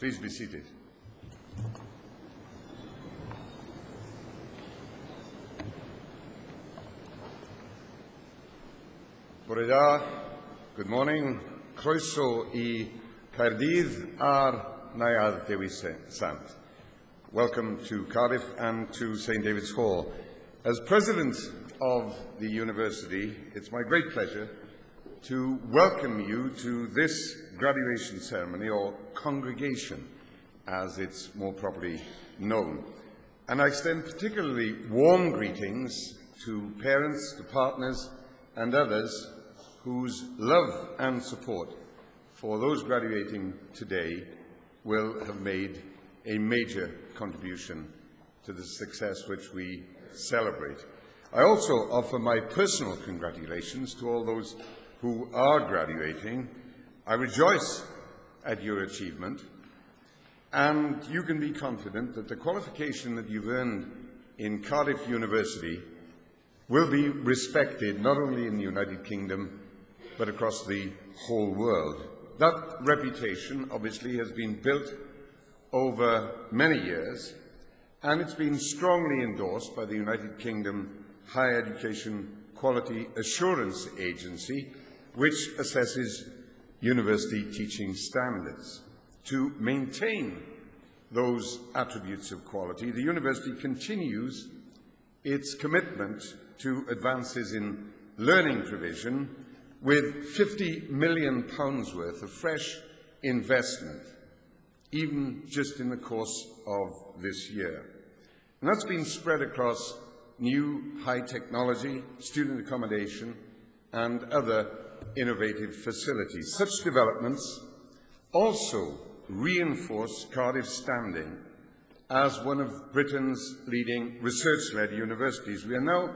Please be seated. Bore da, good morning. Croeso I Cardiff ar Naiad Dewi Sant. Welcome to Cardiff and to St. David's Hall. As President of the University, it's my great pleasure to welcome you to this graduation ceremony, or congregation, as it's more properly known. And I extend particularly warm greetings to parents, to partners, and others whose love and support for those graduating today will have made a major contribution to the success which we celebrate. I also offer my personal congratulations to all those who are graduating. I rejoice at your achievement, and you can be confident that the qualification that you've earned in Cardiff University will be respected not only in the United Kingdom but across the whole world. That reputation obviously has been built over many years, and it's been strongly endorsed by the United Kingdom Higher Education Quality Assurance Agency, which assesses university teaching standards. To maintain those attributes of quality, the university continues its commitment to advances in learning provision with £50 million worth of fresh investment, even just in the course of this year. And that's been spread across new high technology, student accommodation, and other innovative facilities. Such developments also reinforce Cardiff's standing as one of Britain's leading research-led universities. We are now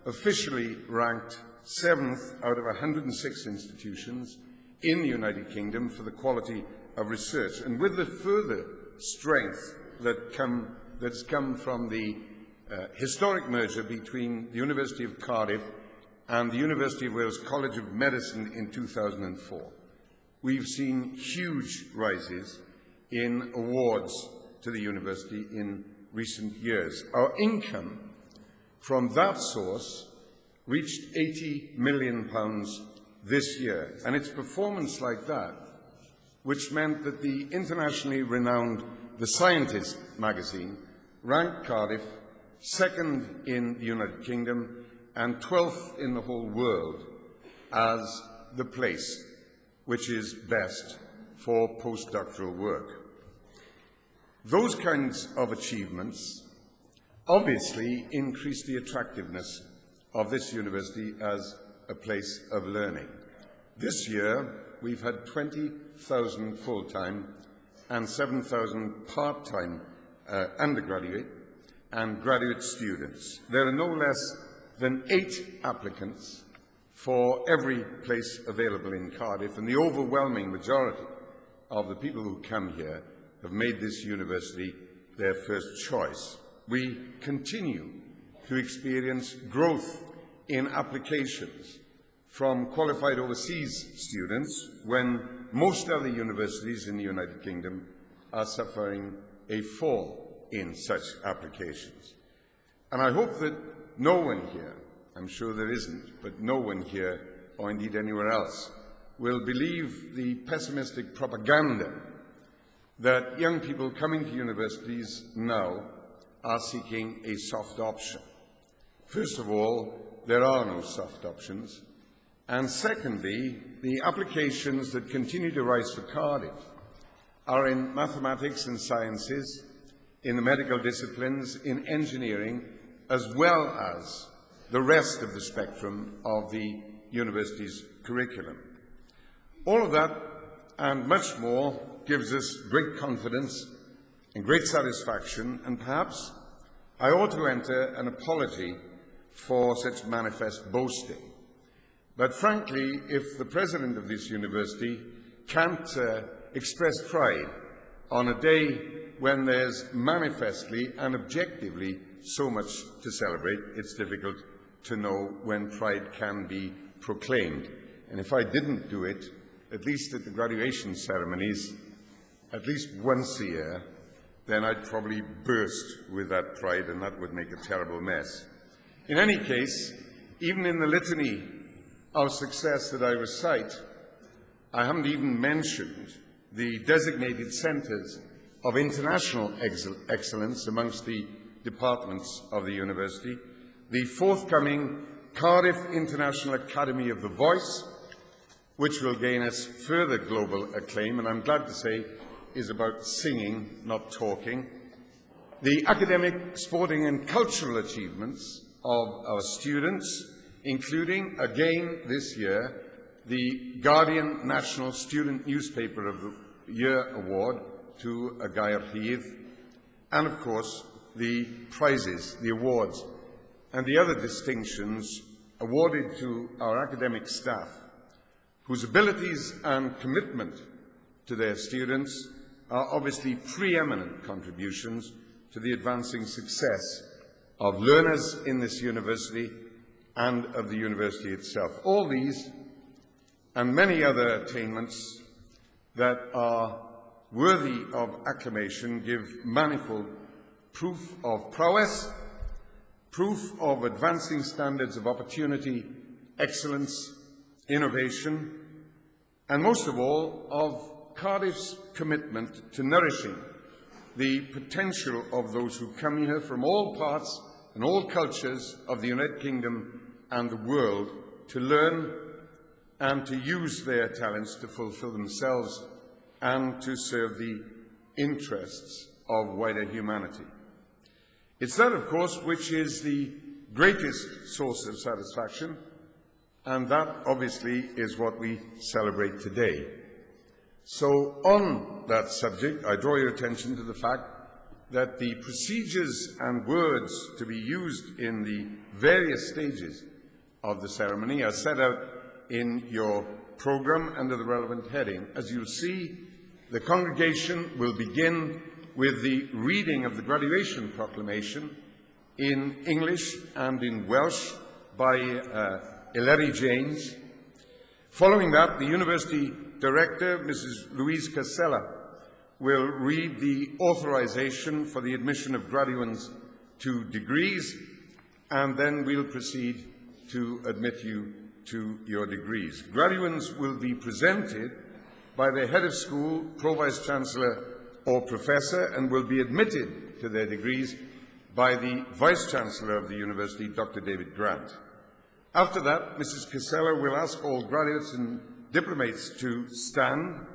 officially ranked 7th out of 106 institutions in the United Kingdom for the quality of research. And with the further strength that's come from the historic merger between the University of Cardiff and the University of Wales College of Medicine in 2004, we've seen huge rises in awards to the university in recent years. Our income from that source reached £80 million this year, and it's performance like that which meant that the internationally renowned The Scientist magazine ranked Cardiff second in the United Kingdom and 12th in the whole world as the place which is best for postdoctoral work. Those kinds of achievements obviously increase the attractiveness of this university as a place of learning. This year, we've had 20,000 full-time and 7,000 part-time undergraduate and graduate students. There are no less than 8 applicants for every place available in Cardiff, and the overwhelming majority of the people who come here have made this university their first choice. We continue to experience growth in applications from qualified overseas students when most other universities in the United Kingdom are suffering a fall in such applications. And I hope that no one here, I'm sure there isn't, but no one here, or indeed anywhere else, will believe the pessimistic propaganda that young people coming to universities now are seeking a soft option. First of all, there are no soft options. And secondly, the applications that continue to rise for Cardiff are in mathematics and sciences, in the medical disciplines, in engineering, as well as the rest of the spectrum of the university's curriculum. All of that and much more gives us great confidence and great satisfaction, and perhaps I ought to enter an apology for such manifest boasting. But frankly, if the president of this university can't express pride on a day when there's manifestly and objectively so much to celebrate, it's difficult to know when pride can be proclaimed. And if I didn't do it, at least at the graduation ceremonies, at least once a year, then I'd probably burst with that pride, and that would make a terrible mess. In any case, even in the litany of success that I recite, I haven't even mentioned the designated centres of international excellence amongst the departments of the university, the forthcoming Cardiff International Academy of the Voice, which will gain us further global acclaim, and I'm glad to say is about singing, not talking. The academic, sporting and cultural achievements of our students, including, again this year, the Guardian National Student Newspaper of the Year Award to Gair Rhydd, and of course the prizes, the awards, and the other distinctions awarded to our academic staff, whose abilities and commitment to their students are obviously preeminent contributions to the advancing success of learners in this university and of the university itself. All these and many other attainments that are worthy of acclamation give manifold proof of prowess, proof of advancing standards of opportunity, excellence, innovation, and most of all, of Cardiff's commitment to nourishing the potential of those who come here from all parts and all cultures of the United Kingdom and the world to learn and to use their talents to fulfill themselves and to serve the interests of wider humanity. It's that, of course, which is the greatest source of satisfaction, and that, obviously, is what we celebrate today. So, on that subject, I draw your attention to the fact that the procedures and words to be used in the various stages of the ceremony are set out in your programme under the relevant heading. As you'll see, the congregation will begin with the reading of the graduation proclamation in English and in Welsh by Eleri James. Following that, the University Director, Mrs. Louise Casella, will read the authorization for the admission of graduates to degrees, and then we'll proceed to admit you to your degrees. Graduates will be presented by their head of school, pro-vice-chancellor or professor, and will be admitted to their degrees by the vice-chancellor of the university, Dr. David Grant. After that, Mrs. Casella will ask all graduates and diplomates to stand,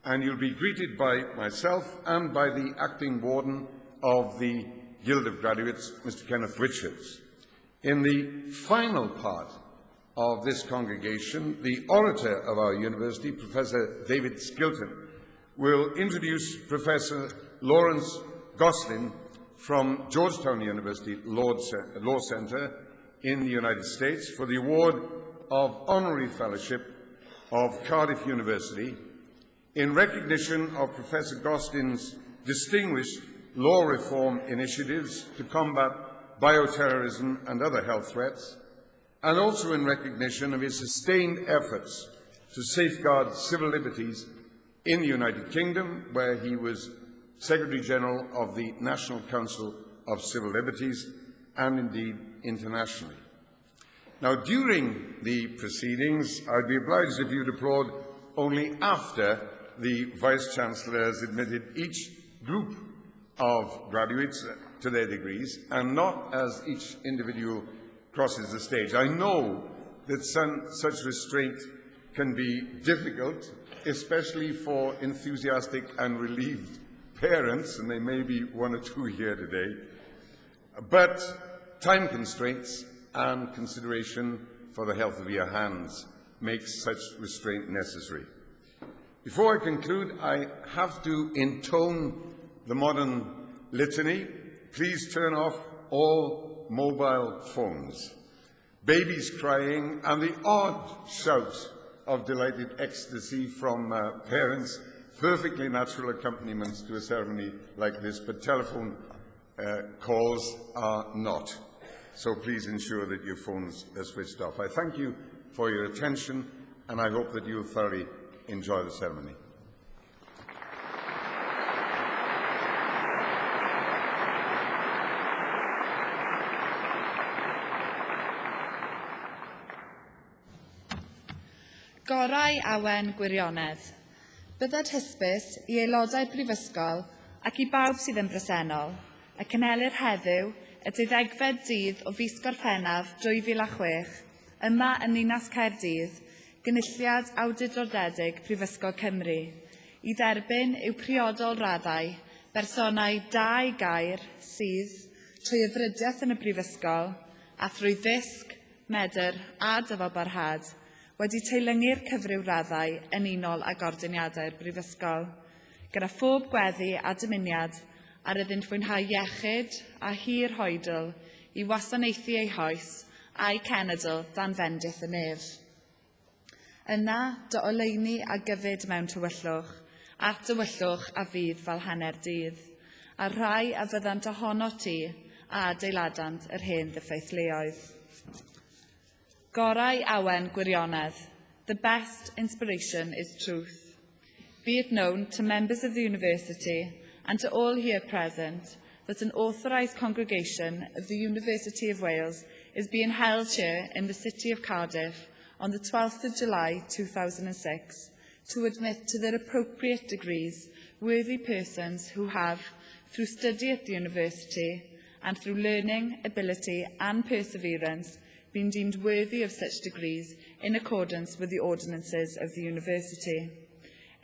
and you'll be greeted by myself and by the acting warden of the Guild of Graduates, Mr. Kenneth Richards. In the final part of this congregation, the orator of our university, Professor David Skilton, will introduce Professor Lawrence Gosling from Georgetown University Law Center in the United States for the award of Honorary Fellowship of Cardiff University in recognition of Professor Gosling's distinguished law reform initiatives to combat bioterrorism and other health threats, and also in recognition of his sustained efforts to safeguard civil liberties in the United Kingdom, where he was Secretary-General of the National Council of Civil Liberties, and indeed internationally. Now, during the proceedings, I'd be obliged if you'd applaud only after the Vice-Chancellor has admitted each group of graduates to their degrees, and not as each individual crosses the stage. I know that such restraint can be difficult, especially for enthusiastic and relieved parents, and there may be one or two here today, but time constraints and consideration for the health of your hands makes such restraint necessary. Before I conclude, I have to intone the modern litany. Please turn off all mobile phones. Babies crying and the odd shout of delighted ecstasy from parents, perfectly natural accompaniments to a ceremony like this, but telephone calls are not. So please ensure that your phones are switched off. I thank you for your attention, and I hope that you'll thoroughly enjoy the ceremony. Gorau awen gwirionedd. Bydded hysbys i aelodau'r Brifysgol ac i bawb sydd yn bresennol, y cynhelir heddiw y 18 dydd o fis Gorffennaf 2006 yma yn Ninas Caerdydd, gynulliad awdurdodedig Prifysgol Cymru, i dderbyn i'w priodol raddau bersonau 2 gair sydd, trwy ymfrydiaeth yn y Brifysgol, a thrwy ddysg, medr a dyfalbarhad, wedi teilyngu'r cyfryw raddau yn unol ag ordiniadau'r Brifysgol, gyda phob gweddi a dymuniad ar iddynt fwynhau iechyd a hir hoedl i wasanaethu eu hoes a'i cenedl dan fendith y nef. Yna, dy oleuni a gyfyd mewn tywyllwch, at dywyllwch a fydd fel hanner dydd, a rhai a fyddant ohono ti a adeiladant yr hen ddiffeithleoedd. Gorau awen gwirionedd. The best inspiration is truth. Be it known to members of the University and to all here present that an authorised congregation of the University of Wales is being held here in the city of Cardiff on the 12th of July 2006 to admit to their appropriate degrees worthy persons who have, through study at the university and through learning, ability and perseverance, been deemed worthy of such degrees in accordance with the ordinances of the university,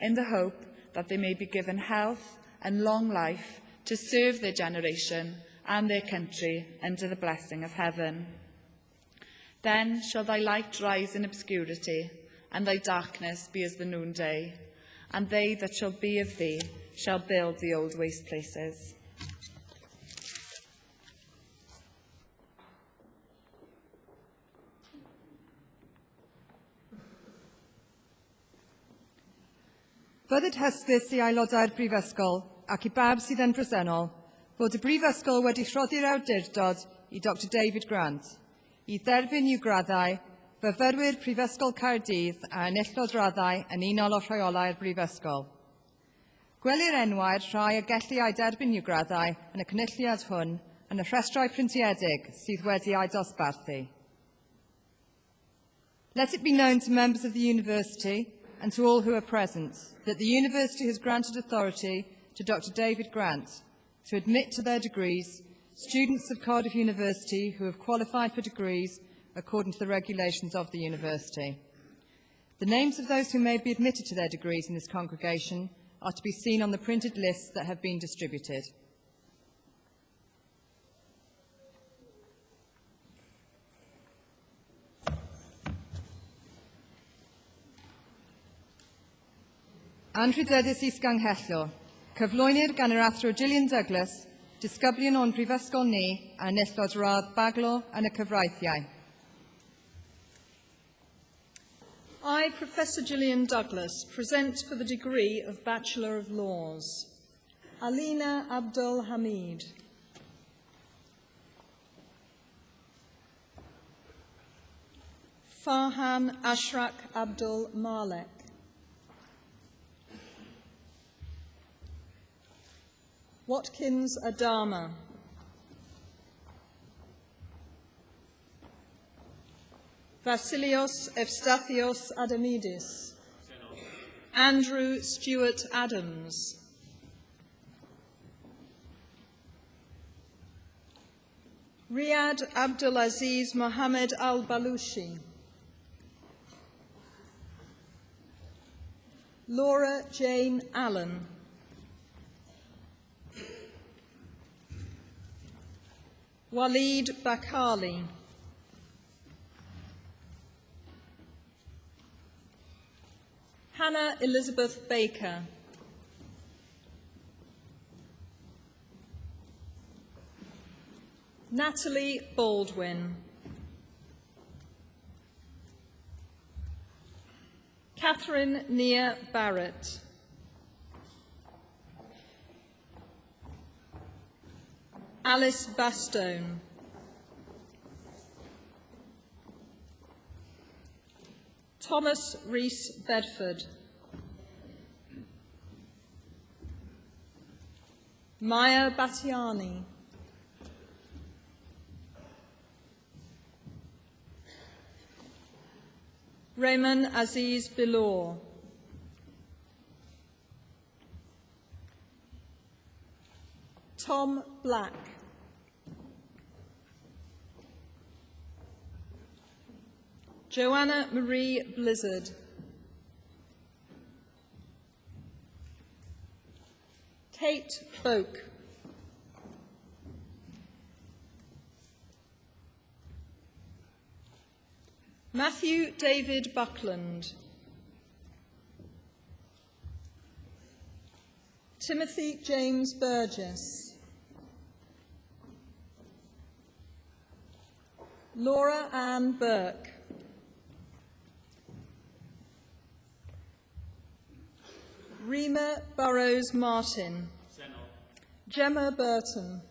in the hope that they may be given health and long life to serve their generation and their country under the blessing of heaven. Then shall thy light rise in obscurity, and thy darkness be as the noonday, and they that shall be of thee shall build the old waste places. Bydded hysbys i aelodau'r Brifysgol ac i bawb sydd yn bresennol fod y Brifysgol wedi rhoddi'r awdurdod i Dr David Grant i dderbyn i'w graddau, fyfyrwyr Prifysgol Caerdydd a enillodd raddau yn unol o rheolau'r Brifysgol. Gwelir enwau'r rhai a gellu ei derbyn i'w graddau yn y cynulliad hwn yn y rhestrau printiedig sydd wedi ei dosbarthu. Let it be known to members of the University and to all who are present that the University has granted authority to Dr David Grant to admit to their degrees students of Cardiff University who have qualified for degrees according to the regulations of the University. The names of those who may be admitted to their degrees in this congregation are to be seen on the printed lists that have been distributed. Anrhydeddus is ganghello, cyflwynir gan yr athro Gillian Douglas, disgyblion o'n Brifysgol ni a enillodd radd baglo yn y cyfraithiau. I, Professor Gillian Douglas, present for the degree of Bachelor of Laws. Alina Abdul Hamid. Farhan Ashraq Abdul Malek. Watkins Adama. Vasilios Evstathios Adamidis. Andrew Stewart Adams. Riyad Abdulaziz Mohammed Al-Balushi. Laura Jane Allen. Waleed Bakali. Hannah Elizabeth Baker. Natalie Baldwin. Catherine Nia Barrett. Alice Bastone. Thomas Rees Bedford. Maya Batiani. Raymond Aziz Bilor. Tom Black. Joanna Marie Blizzard. Kate Boak. Matthew David Buckland. Timothy James Burgess. Laura Ann Burke. Rima Burrows Martin. Gemma Burton.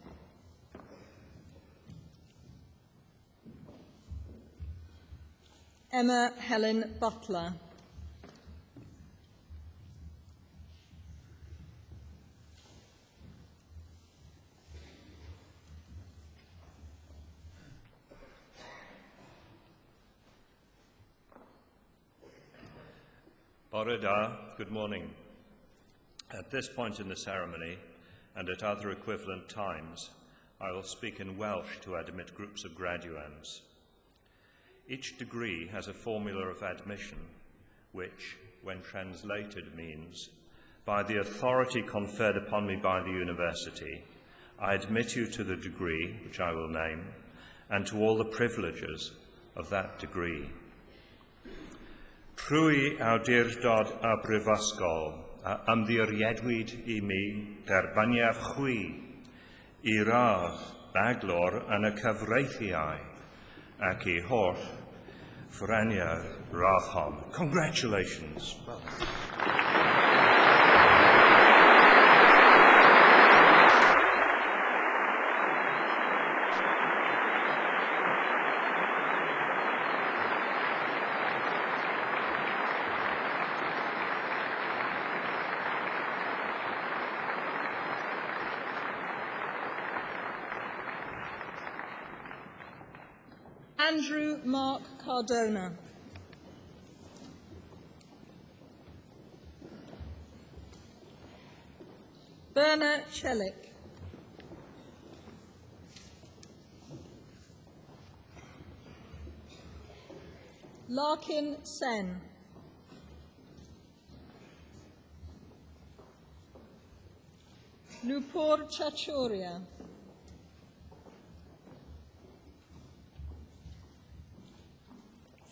Emma Helen Butler. Bore da, good morning. At this point in the ceremony, and at other equivalent times, I will speak in Welsh to admit groups of graduands. Each degree has a formula of admission, which, when translated, means, by the authority conferred upon me by the university, I admit you to the degree, which I will name, and to all the privileges of that degree. Trwy awdurdod y brifysgol, a ymddiriedwyd I mi derbaniaf chwi I radd baglor yn y cyfreithiau ac I holl ffreniau'r radd hon. Congratulations. Well done. Andrew Mark Cardona. Berna Chelik. Larkin Sen. Nupur Chachuria.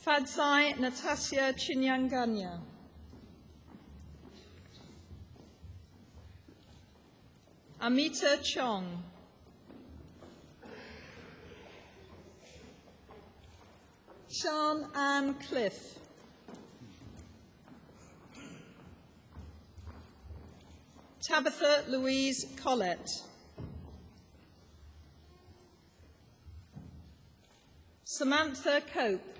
Fadzai Natasha Chinyanganya. Amita Chong. Sean Ann Cliff. Tabitha Louise Collett. Samantha Cope.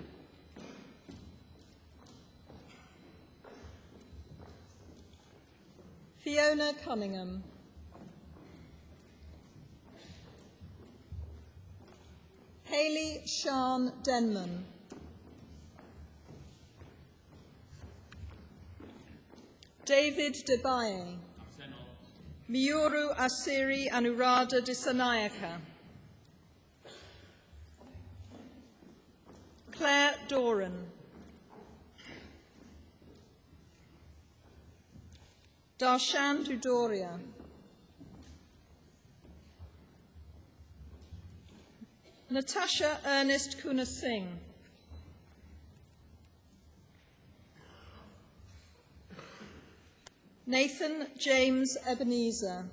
Fiona Cunningham. Hayley Sian Denman. David Debaye. Miuru Asiri Anurada Disanayaka. Claire Doran. Darshan Dudoria. Natasha Ernest Kuna Singh. Nathan James Ebenezer.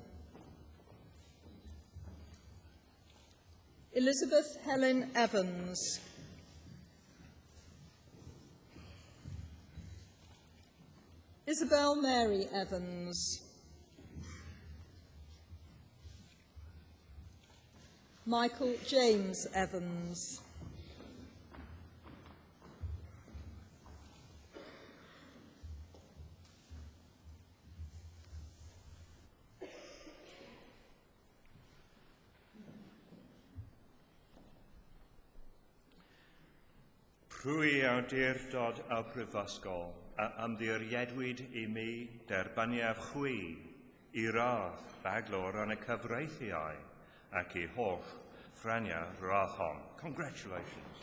Elizabeth Helen Evans. Isabel Mary Evans. Michael James Evans. Rwy awdurdod a brifysgol a ymddiriedwyd I mi derbaniaf chwi I radd baglor yn y cyfreithiau ac I holl ffrania radd hon. Congratulations.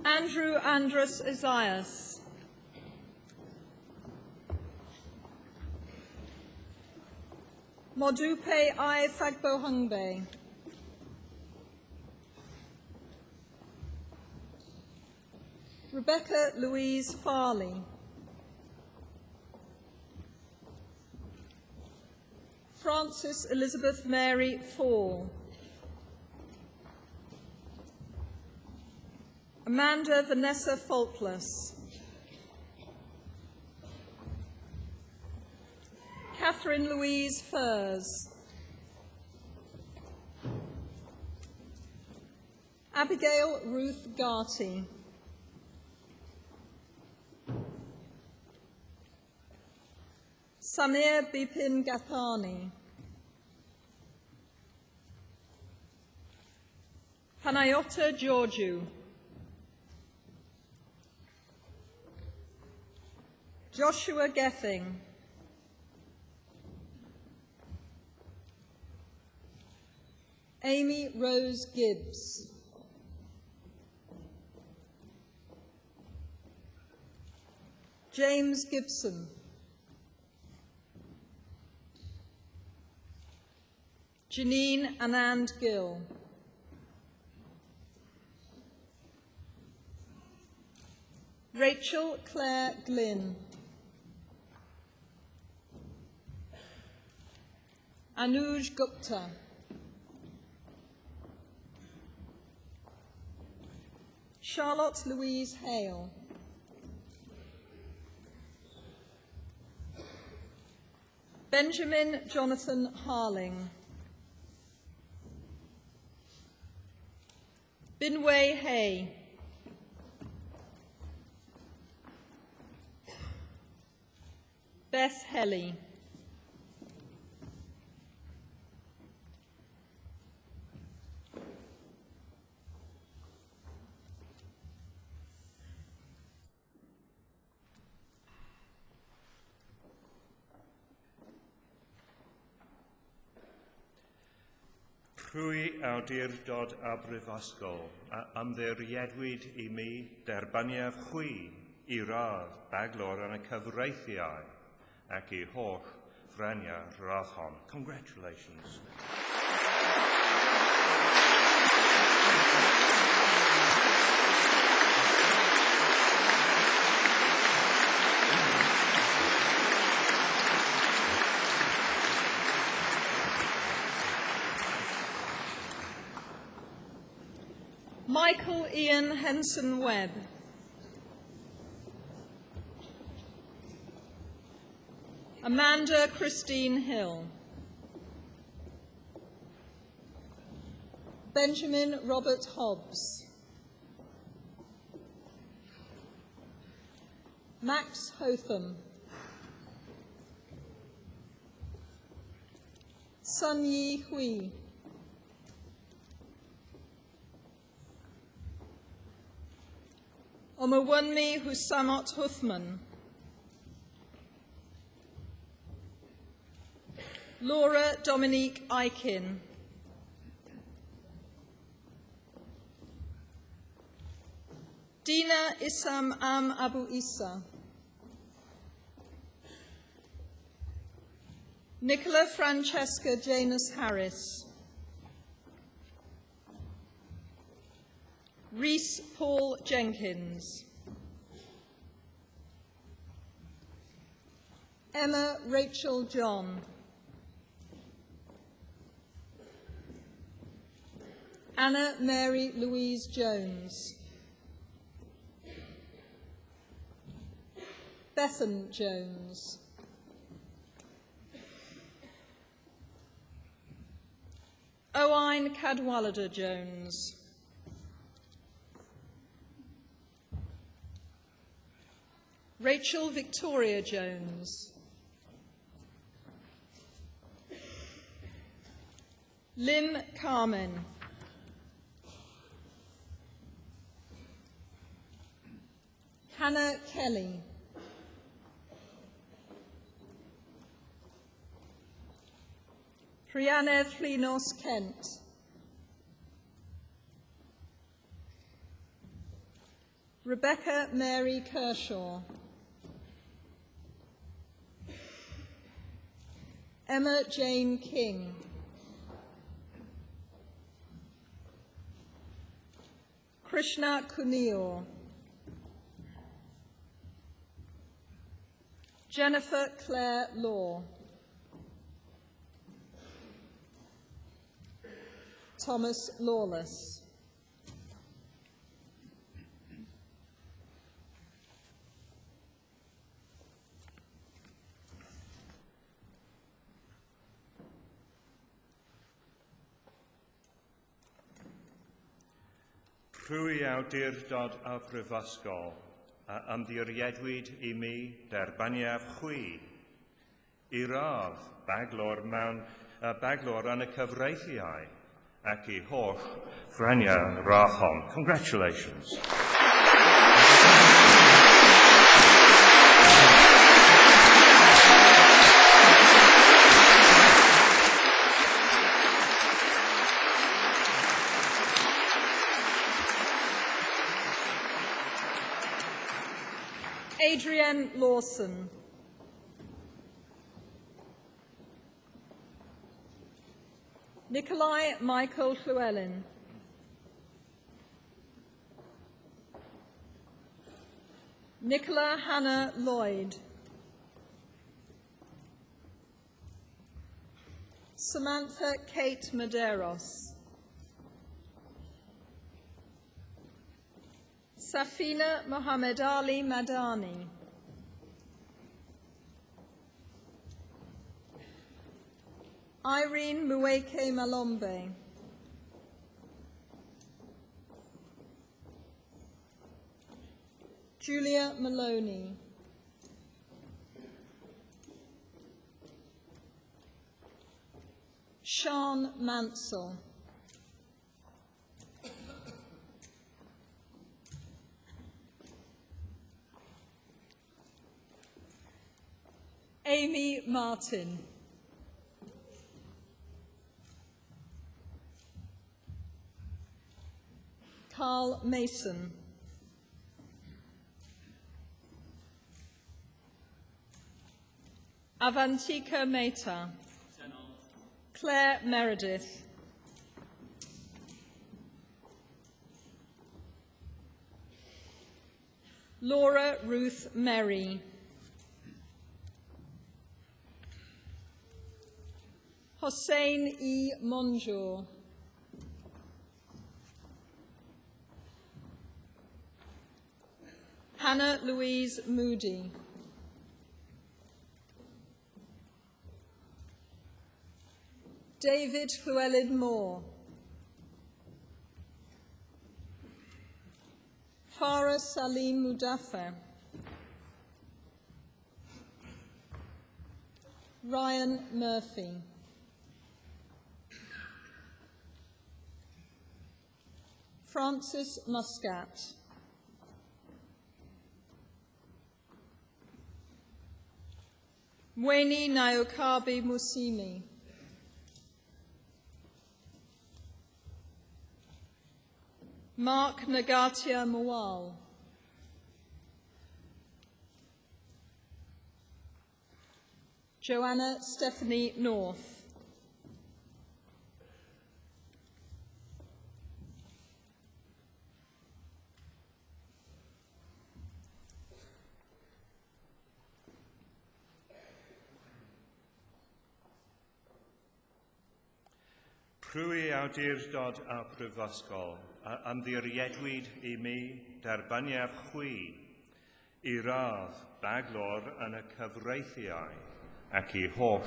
Andrew Andrus Isaias. Modupe I Thagbo Hungbe. Rebecca Louise Farley. Frances Elizabeth Mary Fall. Amanda Vanessa Faultless. Catherine Louise Furs. Abigail Ruth Garty. Samir Bipin Gathani. Panayota Georgiou. Joshua Gething. Amy Rose Gibbs. James Gibson. Janine Anand Gill. Rachel Claire Glynn. Anuj Gupta. Charlotte Louise Hale. Benjamin Jonathan Harling. Binwei Hay. Beth Helly. Rwy awdurdod a brifysgol a ymddiriedwyd I mi derbaniaf chwi I radd baglor yn y cyfreithiau ac I holl ffrania radd hon. Congratulations. Michael Ian Henson Webb. Amanda Christine Hill. Benjamin Robert Hobbs. Max Hotham. Sun Yi Hui. Omawunmi Husamot Huthman. Laura Dominique Aikin. Dina Issam Am Abu Issa. Nicola Francesca Janus Harris. Rhys Paul Jenkins. Emma Rachel John. Anna Mary Louise Jones. Bethan Jones. Owain Cadwallader Jones. Rachel Victoria Jones. Lim Carmen. Hannah Kelly. Rhianedd Llwynos Kent. Rebecca Mary Kershaw. Emma Jane King. Krishna Kunio. Jennifer Claire Law. Thomas Lawless. Rwy awdurdod a Prifysgol a ymddiriedwyd I mi derbaniaf chwi I radd baglor yn y cyfreithiau ac I holl ffraniau rachon. Congratulations. Adrienne Lawson. Nikolai Michael Llewellyn. Nicola Hannah Lloyd. Samantha Kate Medeiros. Safina Mohammed Ali Madani. Irene Muweke Malombe. Julia Maloney. Sean Mansell. Amy Martin. Carl Mason. Avantika Mehta. Claire Meredith. Laura Ruth Merry. Hossein E. Monjour. Hannah Louise Moody. David Llewellyn Moore. Farah Salim Mudaffar. Ryan Murphy. Francis Muscat. Mweni Nayokabi Musimi. Mark Nagatia Mawal. Joanna Stephanie North. Rwy awdurdod a Prifysgol a ymddiriedwyd I mi derbaniaf chwi I radd baglor yn y cyfreithiau ac I holl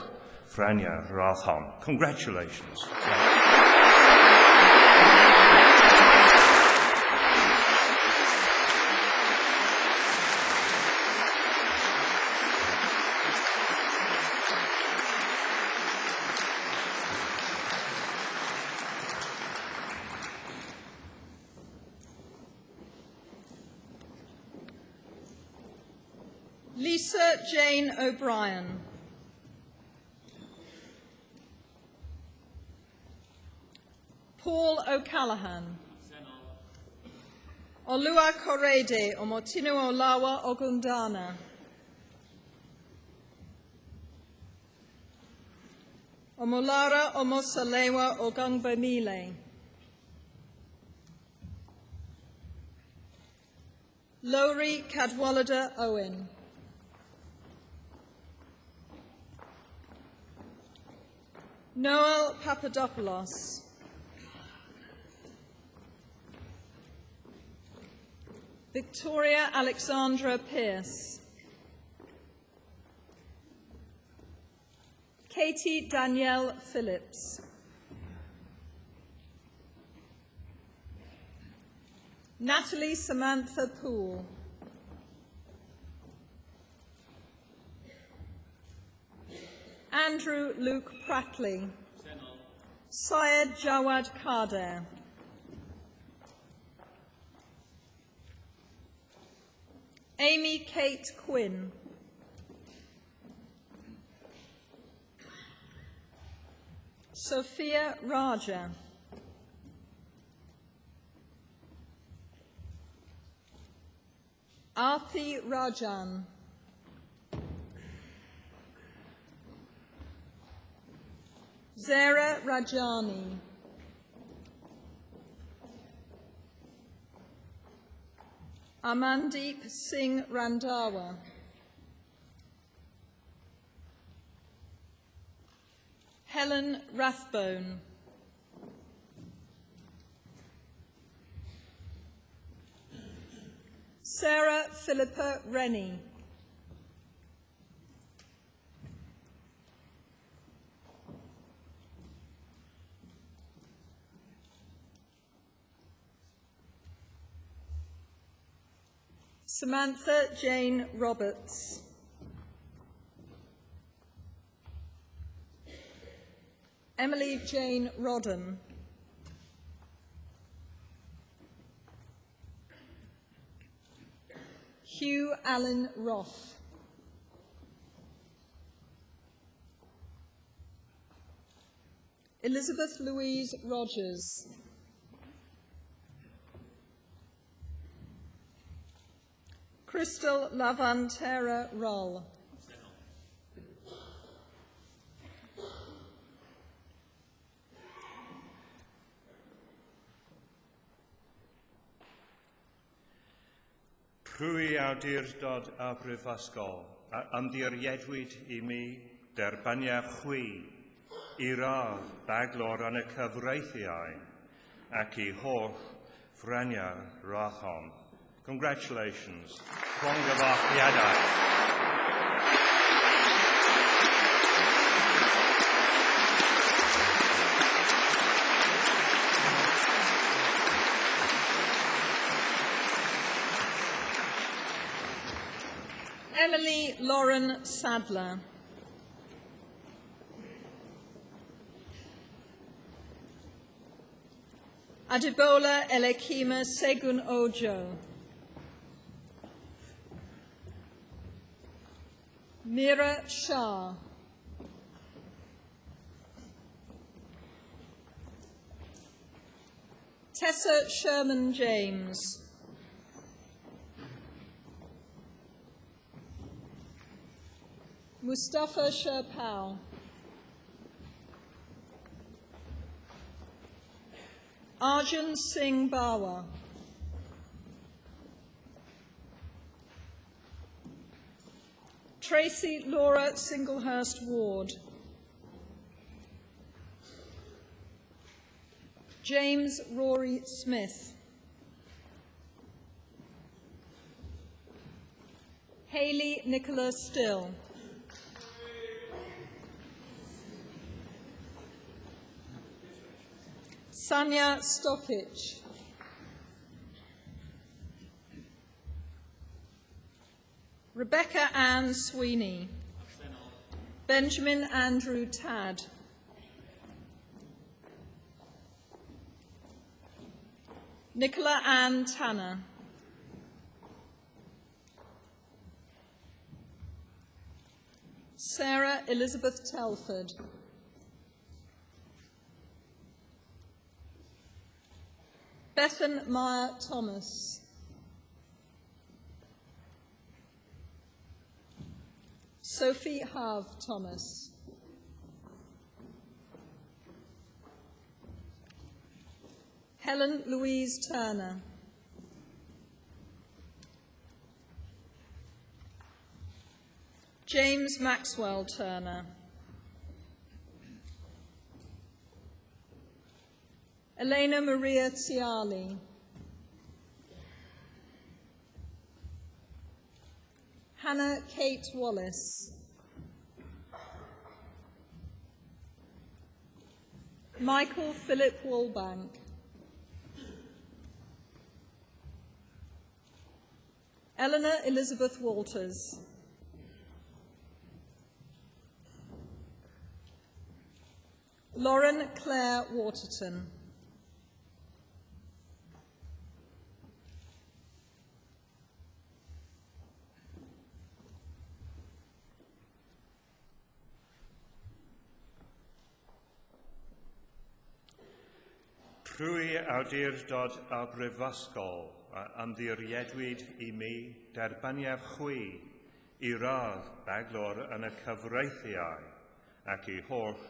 ffraniau rachon. Congratulations. Lisa Jane O'Brien. Paul O'Callaghan. Olua Korede o Motinu o Lawa o Gundana. O Molara o Mosalewa o Gangbamile. Lowry Cadwallader Owen. Noel Papadopoulos. Victoria Alexandra Pearce. Katie Danielle Phillips. Natalie Samantha Poole. Andrew Luke Prattley. Syed Jawad Kader. Amy Kate Quinn. Sophia Raja. Arthi Rajan. Zara Rajani. Amandeep Singh Randhawa. Helen Rathbone. Sarah Philippa Rennie. Samantha Jane Roberts. Emily Jane Rodden. Hugh Allen Roth. Elizabeth Louise Rogers. Crystal Lavantera Roll. Prwy awdurdod a brifysgol, a ymddiriedwyd I mi derbaniaf chwi I radd baglor yn y cyfreithiau ac I holl franiau rachon. Congratulations. Llongyfarchiadau. Emily Lauren Sadler. Adebola Elekima Segun Ojo. Mira Shah. Tessa Sherman James. Mustafa Sherpal. Arjun Singh Bawa. Tracy Laura Singlehurst Ward. James Rory Smith. Hayley Nicola Still. Sanya Stokic. Rebecca Ann Sweeney. Benjamin Andrew Tadd. Nicola Ann Tanner. Sarah Elizabeth Telford. Bethan Meyer Thomas. Sophie Have Thomas. Helen Louise Turner. James Maxwell Turner. Elena Maria Ciali. Hannah Kate Wallace. Michael Philip Woolbank. Eleanor Elizabeth Walters. Lauren Claire Waterton. Trwy awdurdod a brifysgol ymddiriedwyd I mi derbaniaf chwi I radd baglor yn y cyfreithiau ac I holl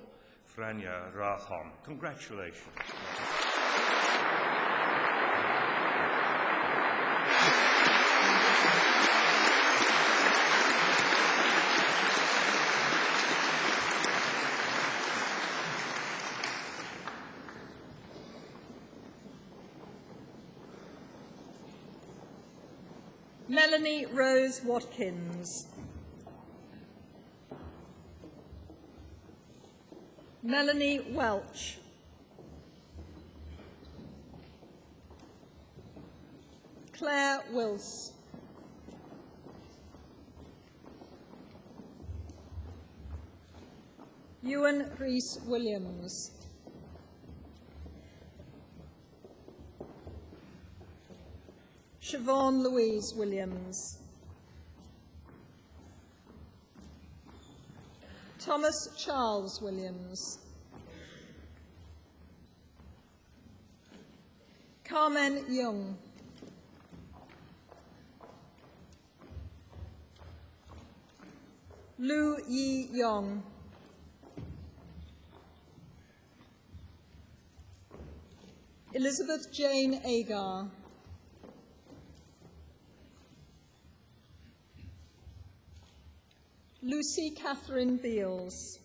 ffreniau radd hon. Congratulations. Melanie Rose Watkins. Melanie Welch. Claire Wills. Ewan Rhys Williams. Siobhan Louise Williams. Thomas Charles Williams. Carmen Young. Lu Yi Yong. Elizabeth Jane Agar. Lucy Catherine Beals.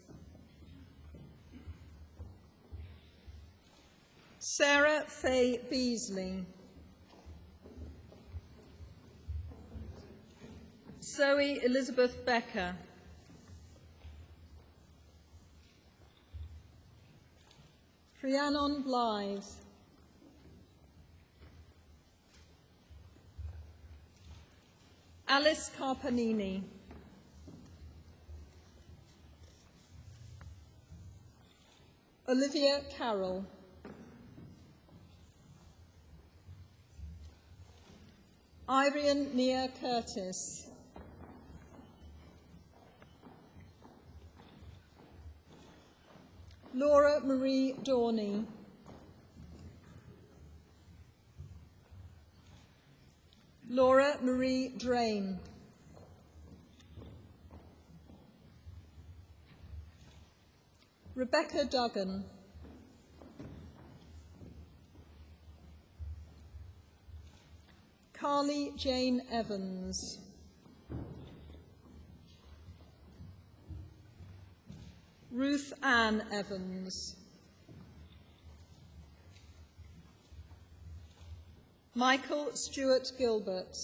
Sarah Faye Beasley. Zoe Elizabeth Becker. Rhiannon Blythe. Alice Carpanini. Olivia Carroll. Irian Nia Curtis. Laura Marie Dorney. Laura Marie Drain. Rebecca Duggan. Carly Jane Evans. Ruth Ann Evans. Michael Stewart Gilbert.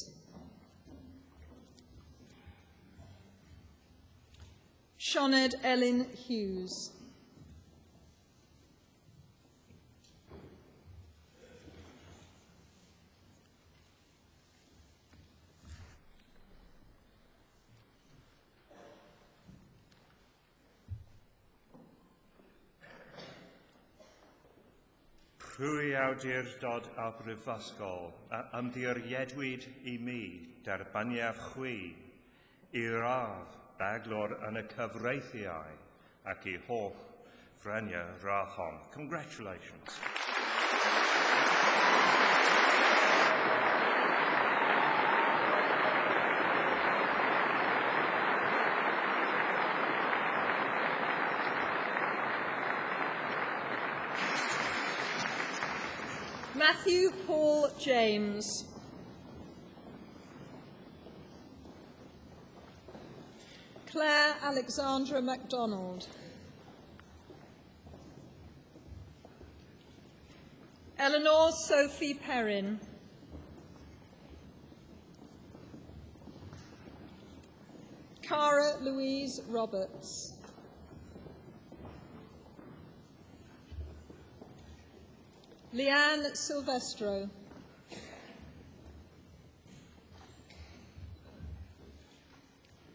Sianed Ellen Hughes. Trwy awdurdod a brifysgol ymddiriedwyd I mi derbaniaf chwi I radd baglor yn y cyfreithiau ac I holl ffreniau rachon. Congratulations. Matthew Paul James. Claire Alexandra MacDonald. Eleanor Sophie Perrin. Cara Louise Roberts. Leanne Silvestro.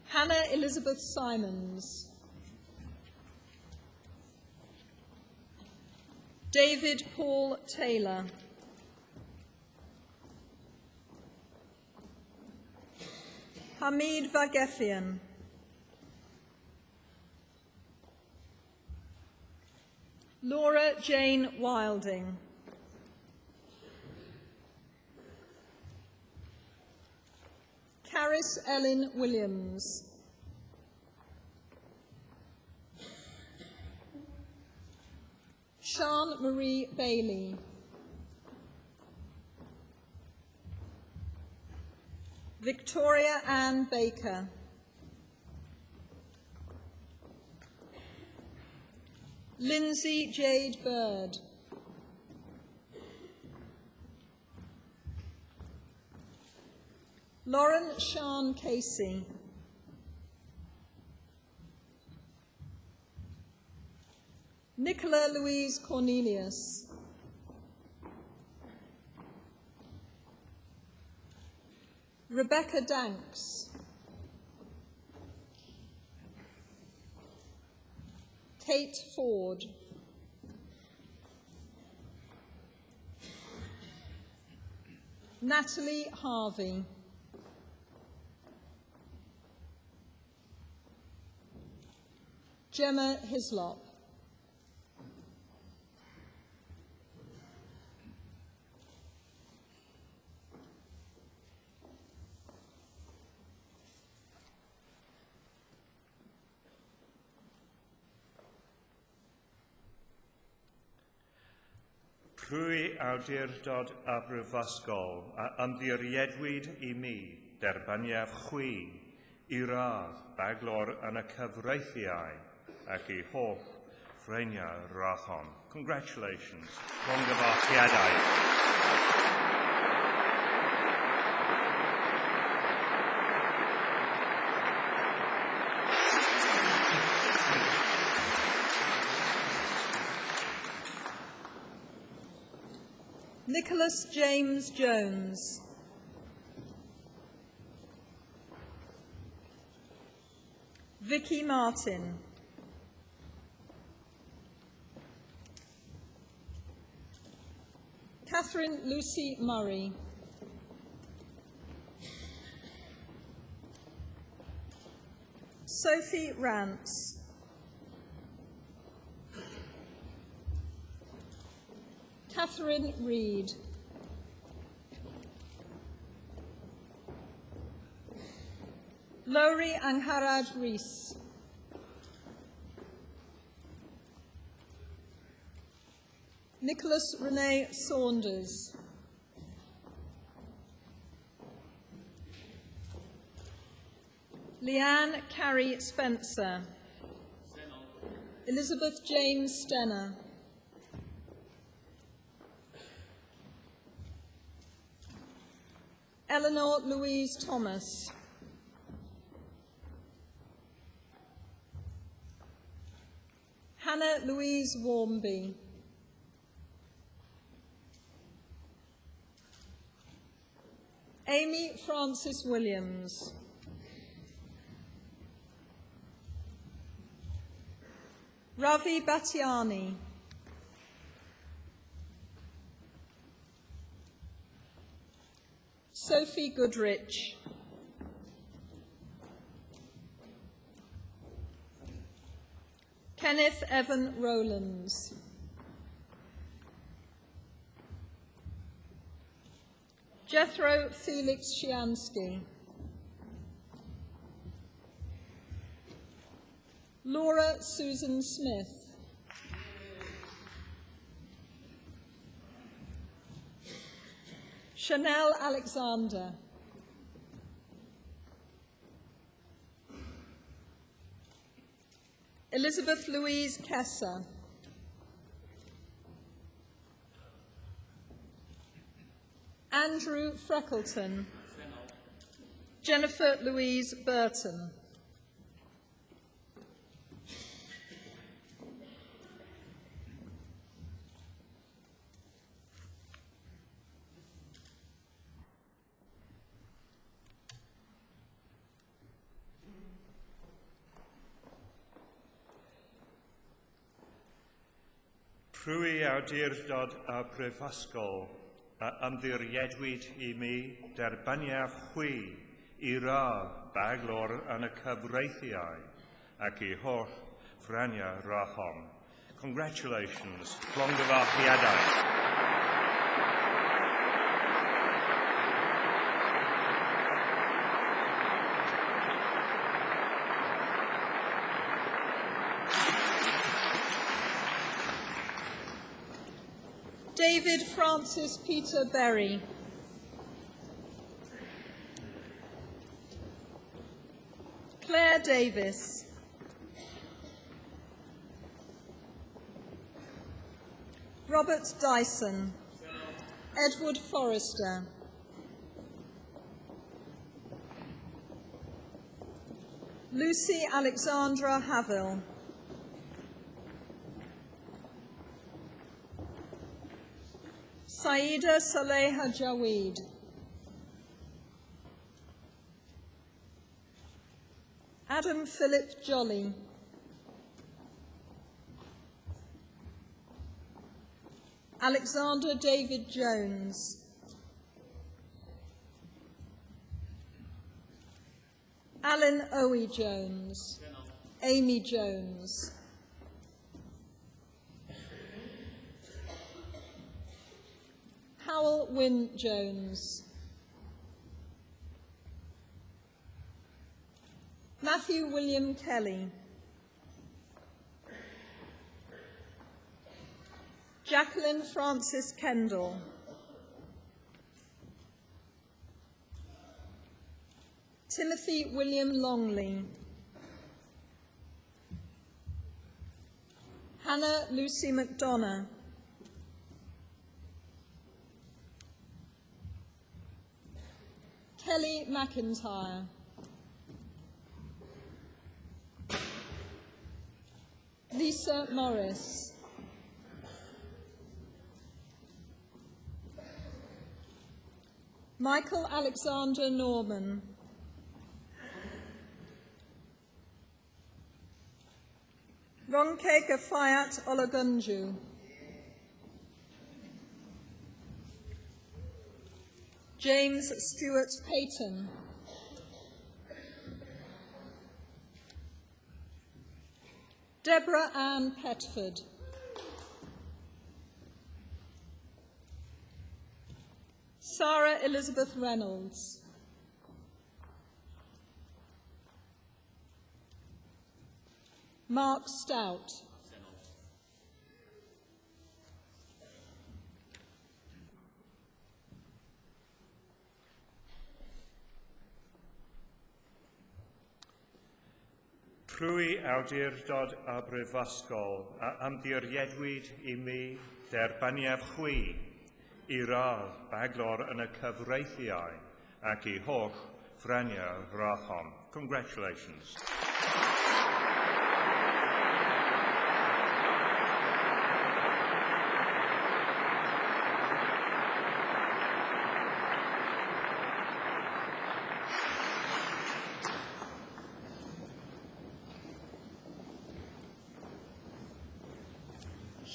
Hannah Elizabeth Simons. David Paul Taylor. Hamid Vagethian. Laura Jane Wilding. Caris Ellen Williams. Sian Marie Bailey. Victoria Ann Baker. Lindsay Jade Bird. Lauren Sean Casey. Nicola Louise Cornelius. Rebecca Danks. Kate Ford. Natalie Harvey. Gemma Hislop. Rwy awdurdod a brifysgol a ymddiriedwyd I mi derbaniaf chwi I radd baglor yn y cyfreithiau ac I holl ffreniau rachon. Congratulations. Llongyfarchiadau. Nicholas James Jones. Vicky Martin. Catherine Lucy Murray. Sophie Rance. Catherine Reed. Lowry Angharad Rees. Nicholas Renee Saunders. Leanne Carrie Spencer. Elizabeth James Stenner. Eleanor Louise Thomas. Hannah Louise Warmby. Amy Francis Williams. Ravi Batiani. Sophie Goodrich. Kenneth Evan Rowlands. Jethro Felix Shiansky. Laura Susan Smith. Chanel Alexander. Elizabeth Louise Kessa. Andrew Freckleton. Jennifer Louise Burton. Trwy awdurdod a brifysgol a ymddiriedwyd I mi derbaniaf chwi I radd baglor yn y cyfreithiau ac I holl ffraniau rahon. Congratulations, llongyfarchiadau. David Francis Peter Berry. Claire Davis. Robert Dyson. Edward Forrester. Lucy Alexandra Havill. Saida Saleha Jaweed. Adam Philip Jolly. Alexander David Jones. Alan Owe Jones. Amy Jones. Howell Wynne Jones. Matthew William Kelly. Jacqueline Francis Kendall. Timothy William Longley. Hannah Lucy McDonough. Kelly McIntyre. Lisa Morris. Michael Alexander Norman. Ronke Gafayat Olagunju. James Stewart Payton. Deborah Ann Petford. Sarah Elizabeth Reynolds. Mark Stout. Trwy awdurdod a brifysgol a ymddiriedwyd I mi derbaniaf chwi I radd baglor yn y cyfreithiau ac I holl ffraniau rahon. Congratulations.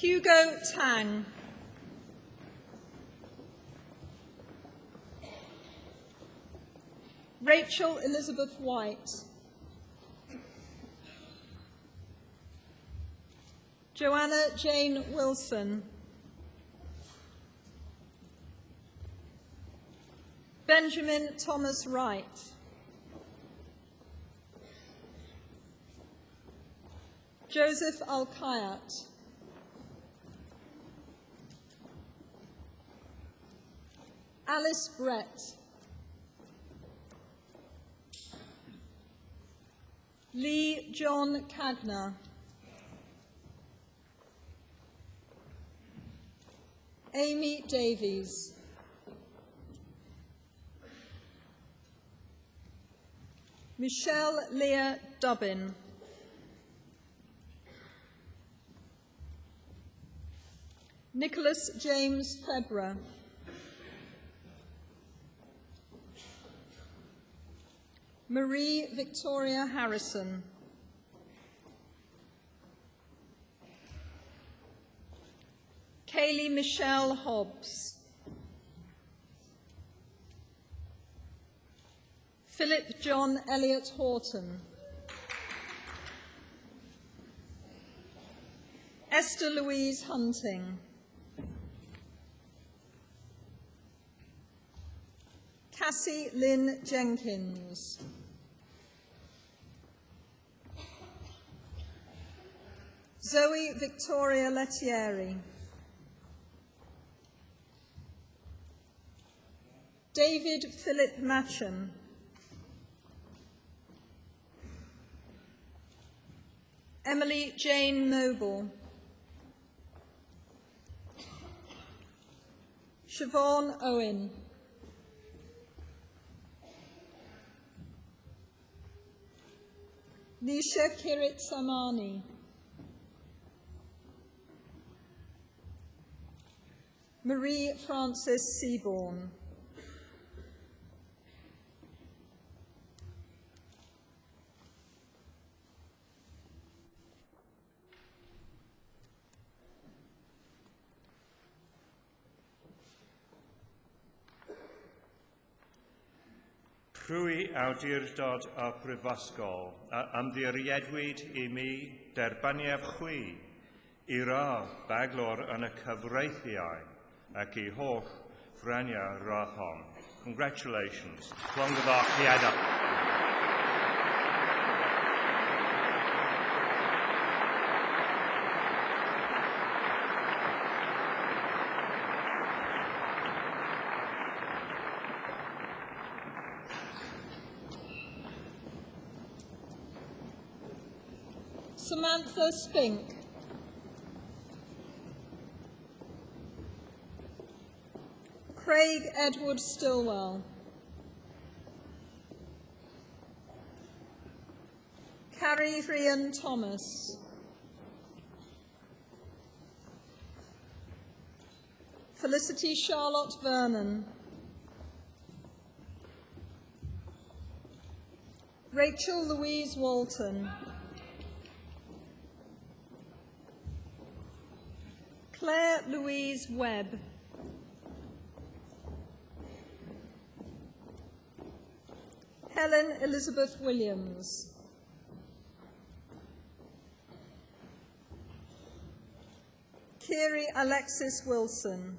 Hugo Tang. Rachel Elizabeth White. Joanna Jane Wilson. Benjamin Thomas Wright. Joseph Al-Kayat. Alice Brett. Lee John Cagner. Amy Davies. Michelle Leah Dubbin. Nicholas James Febra. Marie Victoria Harrison. Kaylee Michelle Hobbs. Philip John Elliott Horton. Esther Louise Hunting. Cassie Lynn Jenkins. Zoe Victoria Lettieri. David Philip Matcham. Emily Jane Noble. Siobhan Owen. Nisha Kirit Samani. Marie Frances Seaborn. Rwy awdurdod y Brifysgol ymddiriedwyd I mi derbaniaf chwi I ra baglor yn y cyfreithiau ac I holl franiau rathon. Congratulations. Clongyddoch hiada. Samantha Spink. Craig Edward Stillwell. Carrie Rhian Thomas. Felicity Charlotte Vernon. Rachel Louise Walton. Claire Louise Webb. Helen Elizabeth Williams. Kiri Alexis Wilson.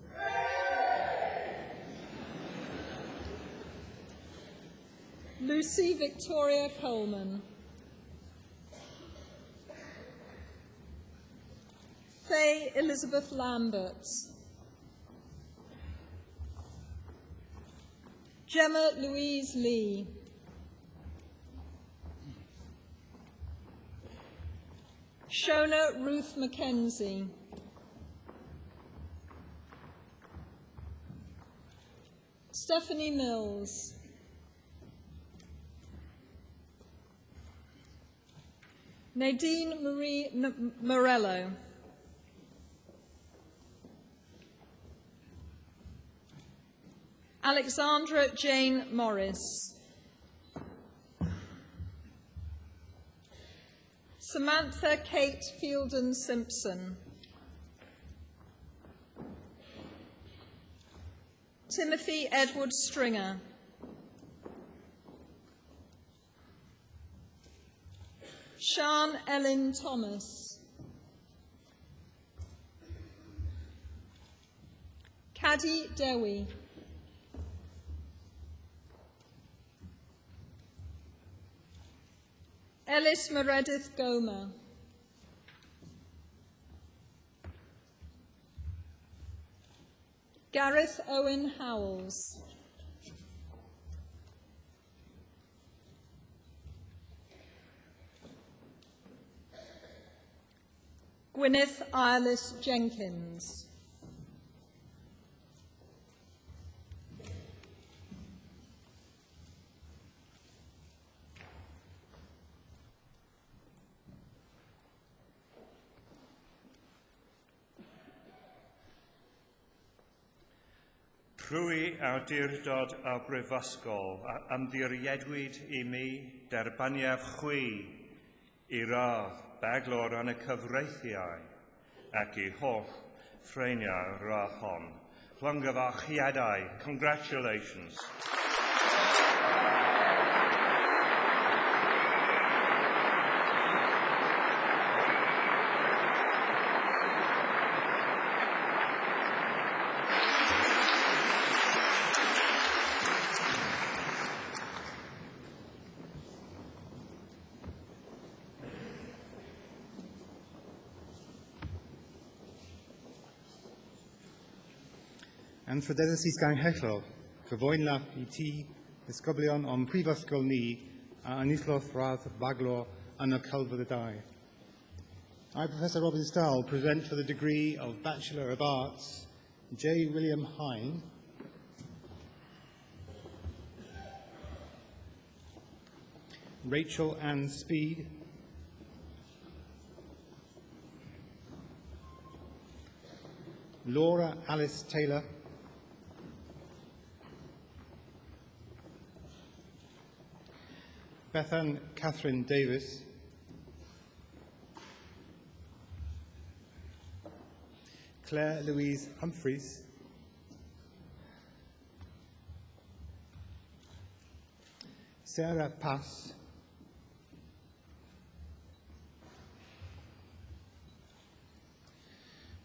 Lucy Victoria Coleman. Faye Elizabeth Lambert. Gemma Louise Lee. Shona Ruth Mackenzie. Stephanie Mills. Nadine Marie Morello. Alexandra Jane Morris. Samantha Kate Fielden Simpson. Timothy Edward Stringer. Sian Ellen Thomas. Caddy Dewi. Ellis Meredith Gomer. Gareth Owen Howells. Gwyneth Irelis Jenkins. Trwy awdurdod a brifysgol, ymddiriedwyd I mi derbaniaf chwi I radd baglor yn y cyfreithiau ac I holl ffreiniau radd hon. Llongyfarchiadau, congratulations. Yn ffrydeddus I sganghellol, cyfoenlaf I ti ysgoblion o'n prifysgol ni a enillodd radd baglor yn y Celfydd y Dau. I, Professor Robin Stahl, present for the degree of Bachelor of Arts, J. William Hine, Rachel Ann Speed, Laura Alice Taylor, Bethan Catherine Davis, Claire Louise Humphreys, Sarah Pass,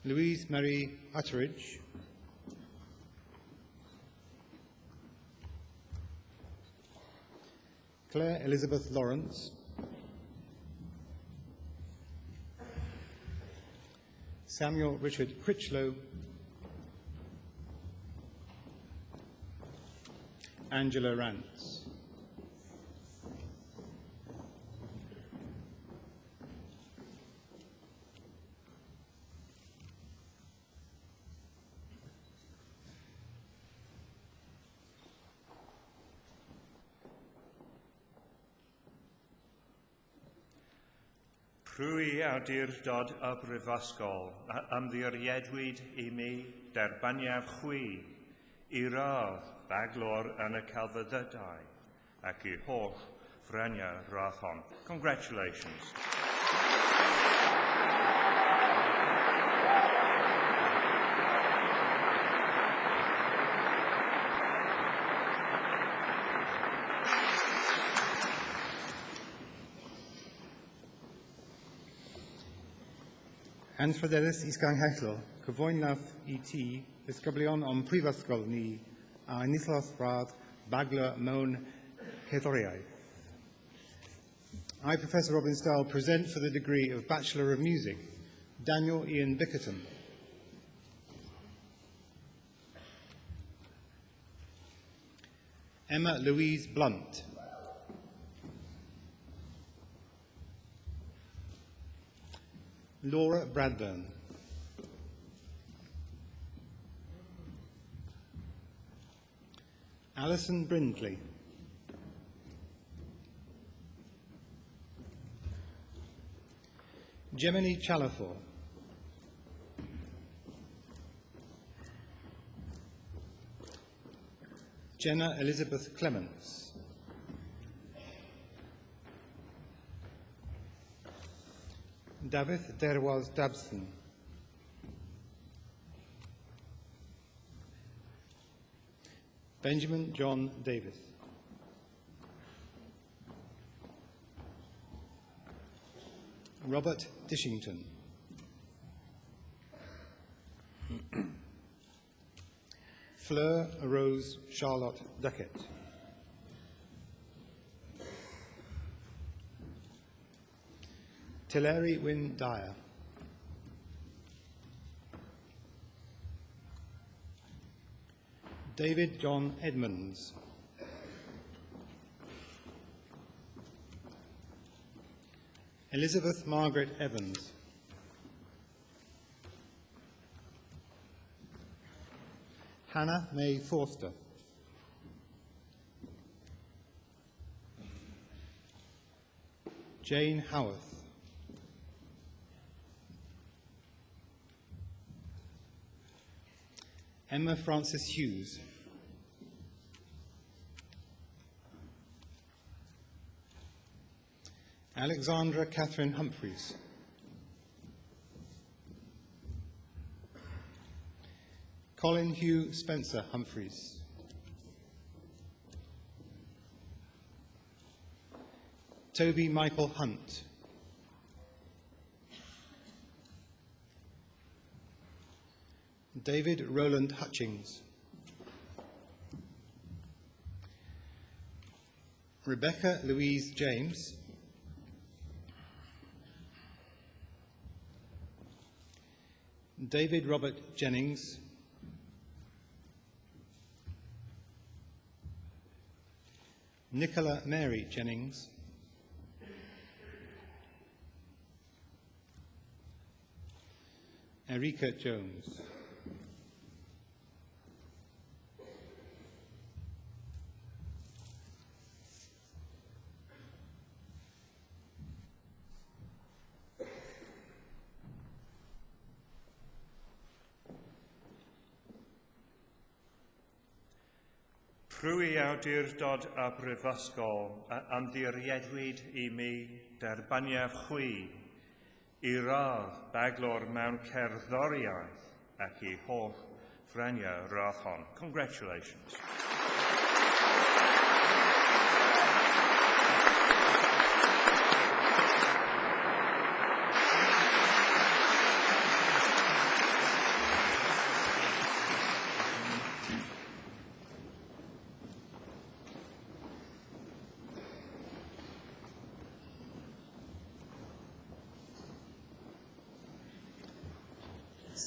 Louise Marie Utteridge, Claire Elizabeth Lawrence, Samuel Richard Critchlow, Angela Rance. Trwy awdurdod y brifysgol, ymddiriedwyd I mi derbaniaf chwi I radd baglor yn y Celfyddydau ac I holl ffreniau radd hon. Congratulations. Yn ffrydeddus I sganghellol, cyfoenlaf I ti ysgoblion o'n prifysgol ni a enillodd radd baglor mewn cerddoriaeth. I, Professor Robin Stahl, present for the degree of Bachelor of Music, Daniel Ian Bickerton. Emma Louise Blunt. Laura Bradburn. Alison Brindley. Gemini Chalafor. Jenna Elizabeth Clements. David Derwas Dabson. Benjamin John Davis. Robert Dishington. Fleur Rose Charlotte Duckett. Tilleri Wynne Dyer. David John Edmonds. Elizabeth Margaret Evans. Hannah May Forster. Jane Howarth. Emma Frances Hughes. Alexandra Catherine Humphreys. Colin Hugh Spencer Humphreys. Toby Michael Hunt. David Roland Hutchings. Rebecca Louise James. David Robert Jennings. Nicola Mary Jennings. Erika Jones. Prwy awdurdod a brifysgol a ymddiriedwyd I mi derbaniaf chwi I radd baglor mewn cerddoriaeth ac I holl franiau radd hon. Congratulations.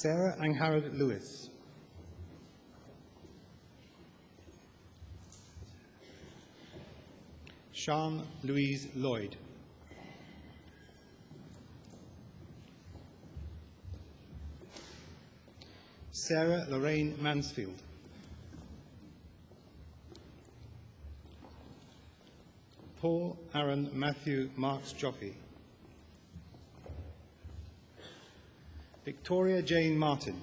Sarah Angharad Lewis. Sean Louise Lloyd. Sarah Lorraine Mansfield. Paul Aaron Matthew Marks Jockey. Victoria Jane Martin.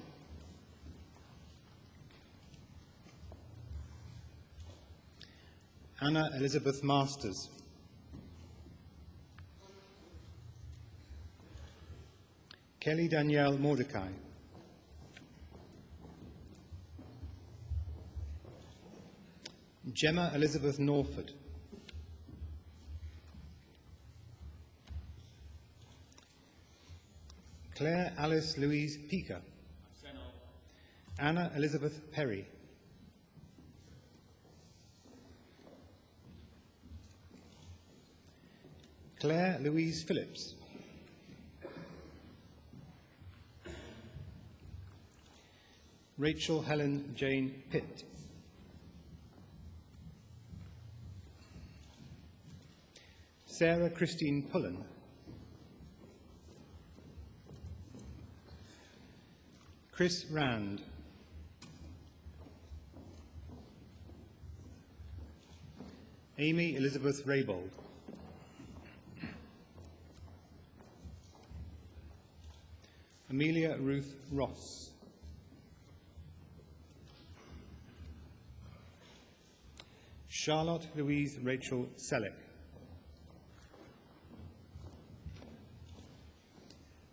Anna Elizabeth Masters. Kelly Danielle Mordecai. Gemma Elizabeth Norford. Claire Alice Louise Pica. Anna Elizabeth Perry. Claire Louise Phillips. Rachel Helen Jane Pitt. Sarah Christine Pullen. Chris Rand. Amy Elizabeth Raybold. Amelia Ruth Ross. Charlotte Louise Rachel Selleck.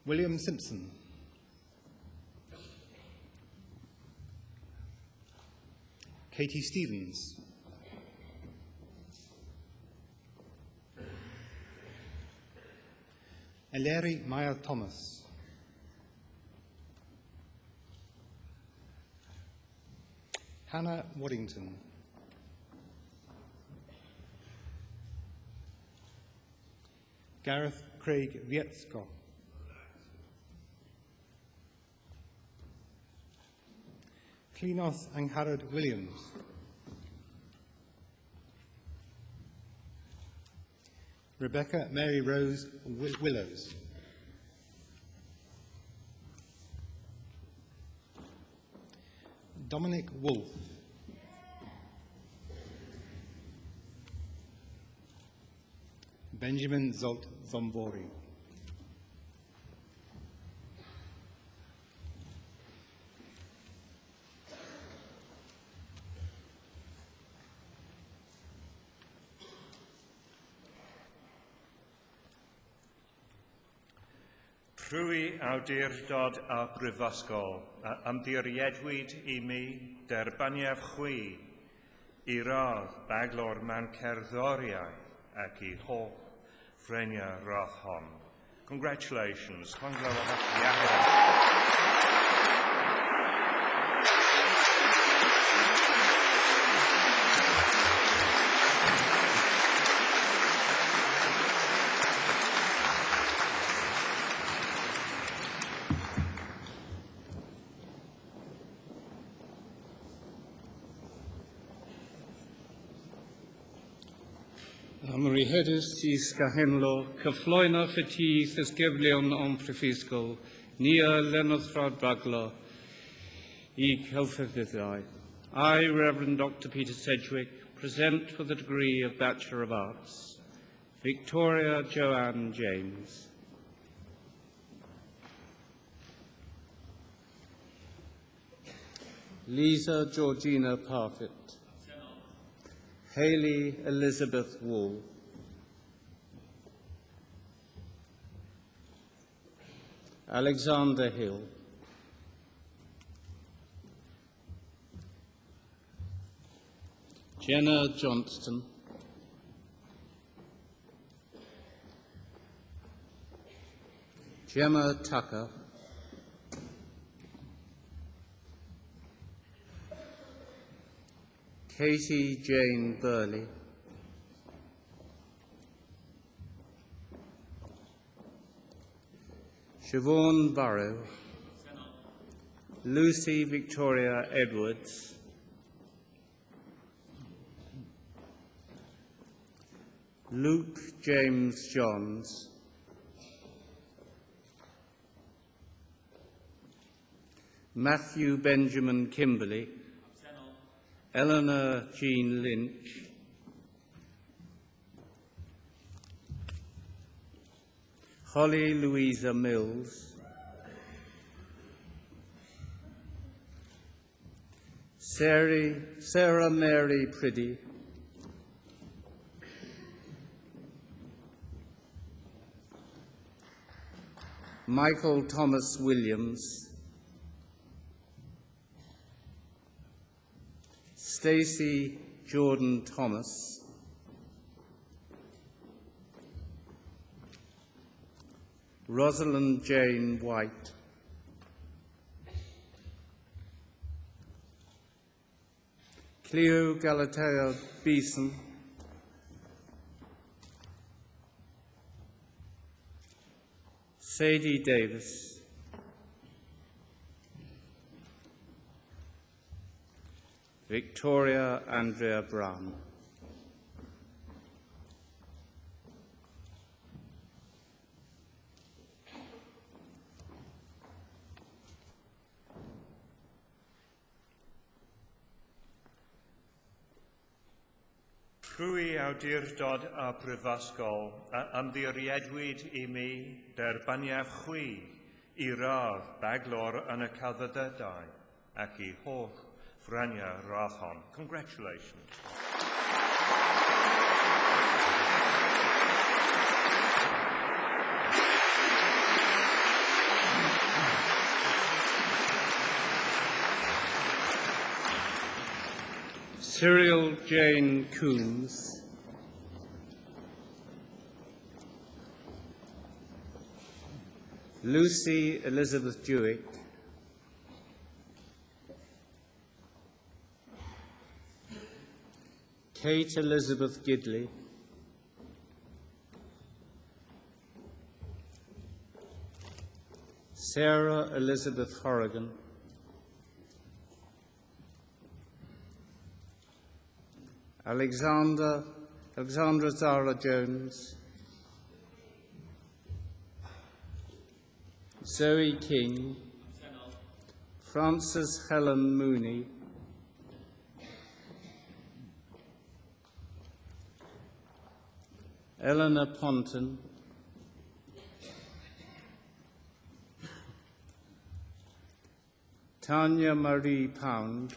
William Simpson. Katie Stevens. Eleri Meyer Thomas. Hannah Waddington. Gareth Craig Vietzko. Klinos Angharad Williams. Rebecca Mary Rose Willows. Dominic Wolfe. Benjamin Zolt Zombori. Trwy awdurdod a brifysgol, ymddiriedwyd I mi derbaniaf chwi I radd baglor mewn cerddoriaeth ac I holl ffreniau radd hon. Congratulations. Ymrhyhedus tis gahenlo, cyfloena ffetis ysgeflion o'n prifysgol, ni a lenothrad baglo, I celfyddau. I, Reverend Dr. Peter Sedgwick, present for the degree of Bachelor of Arts, Victoria Joanne James. Lisa Georgina Parfitt. Hayley Elizabeth Wall. Alexander Hill. Jenna Johnston. Gemma Tucker. Katie Jane Burley. Siobhan Barrow. Lucy Victoria Edwards. Luke James Johns. Matthew Benjamin Kimberley. Eleanor Jean Lynch. Holly Louisa Mills. Sarah Mary Priddy. Michael Thomas Williams. Stacey Jordan Thomas. Rosalind Jane White. Cleo Galatea Beeson. Sadie Davis. Victoria Andrea Brown. Trwy awdurdod a brifysgol, ymddiriedwyd I mi derbaniaf chwi I radd baglor yn y celfyddydau ac I holl ffreniau radd hon. Congratulations. Cyril Jane Coombs. Lucy Elizabeth Dewick. Kate Elizabeth Gidley, Sarah Elizabeth Horrigan, Alexandra Zara Jones, Zoe King, Frances Helen Mooney, Eleanor Ponton, Tanya Marie Pound,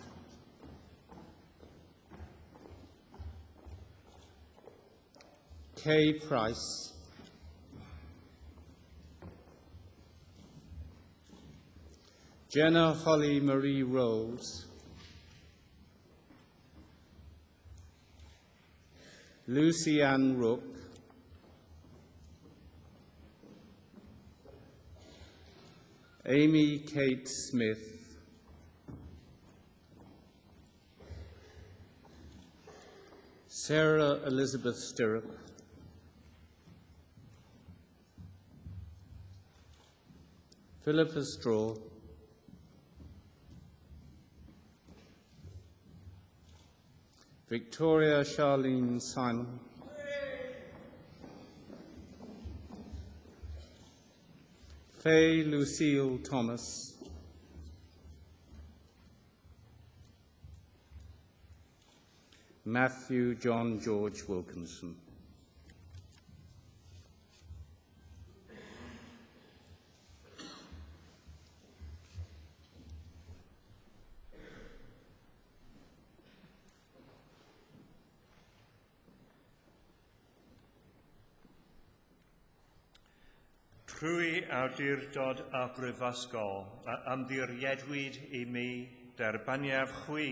Kay Price, Jenna Holly Marie Rolls, Lucy Ann Rook, Amy Kate Smith, Sarah Elizabeth Stirrup, Philippa Straw, Victoria Charlene Simon, Faye Lucille Thomas, Matthew John George Wilkinson. Trwy awdurdod a brifysgol a ymddiriedwyd I mi derbaniaf chwi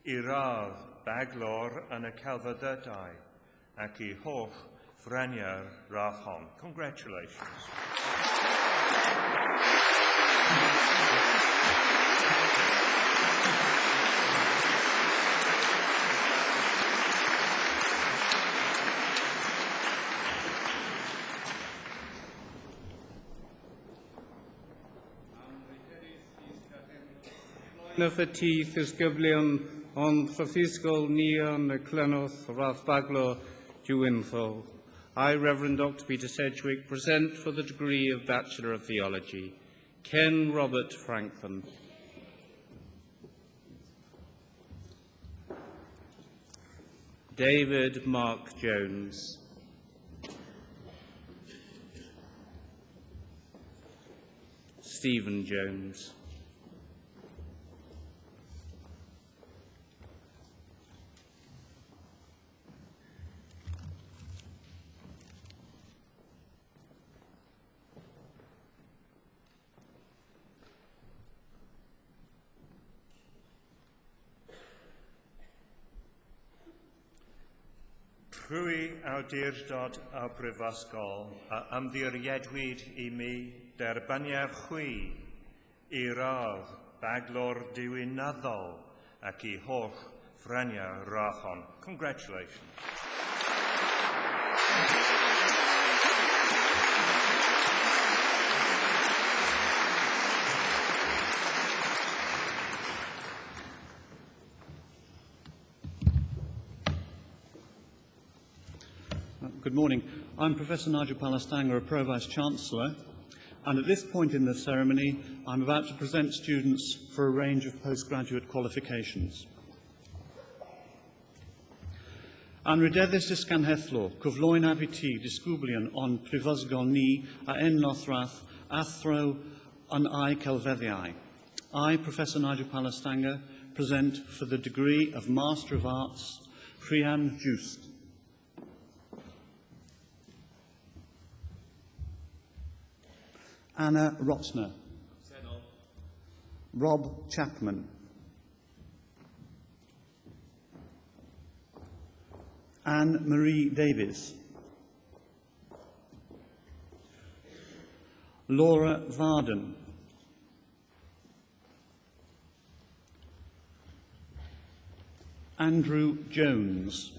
I radd baglor yn y celfyddydau ac I holl freniau'r radd hon. Congratulations. Na ffatith ysgyblion on proffisgol ni yn y clynodd rath baglo diwynthol. I, Reverend Dr. Peter Sedgwick, present for the degree of Bachelor of Theology, Ken Robert Franklin. David Mark Jones. Stephen Jones. Trwy awdurdod a brifysgol a ymddiriedwyd I mi derbaniaf chwi I radd baglor diwynyddol ac I holl freniau radd hon. Congratulations. Good morning. I'm Professor Nigel Palastanger, a Pro Vice-Chancellor, and at this point in the ceremony, I'm about to present students for a range of postgraduate qualifications. Anrydeddus ysganhethlo, cyflwy'n afiti disgyblion on prifysgol ni a enlothrath athro an I celfeddiau. I, Professor Nigel Palastanger, present for the degree of Master of Arts, Rhian Just. Anna Rotzner. Rob Chapman. Anne-Marie Davies. Laura Varden. Andrew Jones.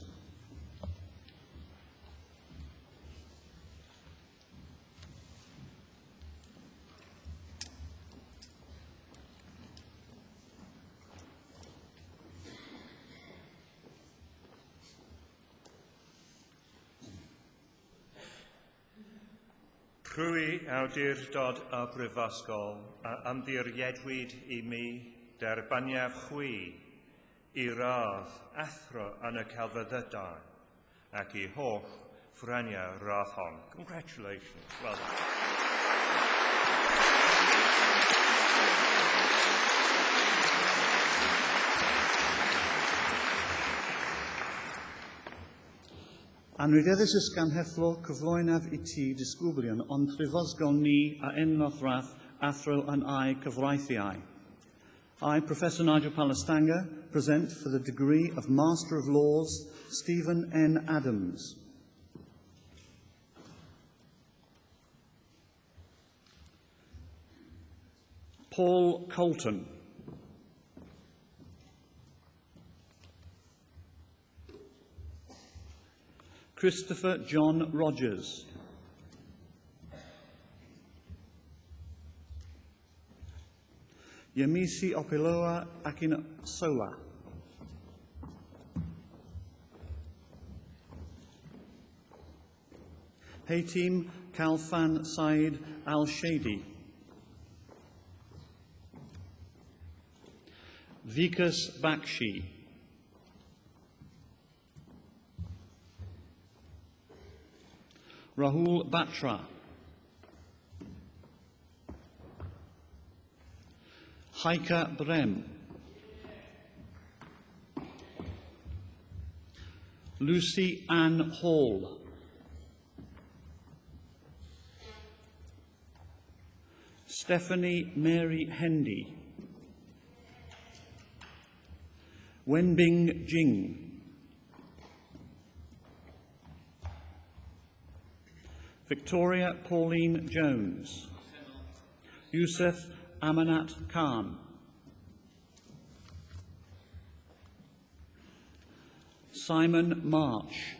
Rwy awdurdod y Brifysgol a ymddiriedwyd I mi derbaniaf chwi I radd athro yn y celfyddydau ac I holl ffraniau radd hon. Congratulations. Well done. Anrhydeddus ysganhefflo cyflwynaf I ti disgwylion ond prifysgol ni a ennothrath athro yn ai cyfraithiau. I, Professor Nigel Palestanga, present for the degree of Master of Laws, Stephen N. Adams. Paul Colton. Christopher John Rogers. Yemisi Opiloa Akinsola. Haytim Kalfan Said Al-Shadi. Vikas Bakshi. Rahul Batra. Heike Brem. Lucy Ann Hall. Stephanie Mary Hendy. Wenbing Jing. Victoria Pauline Jones. Yusuf Amanat Khan. Simon March.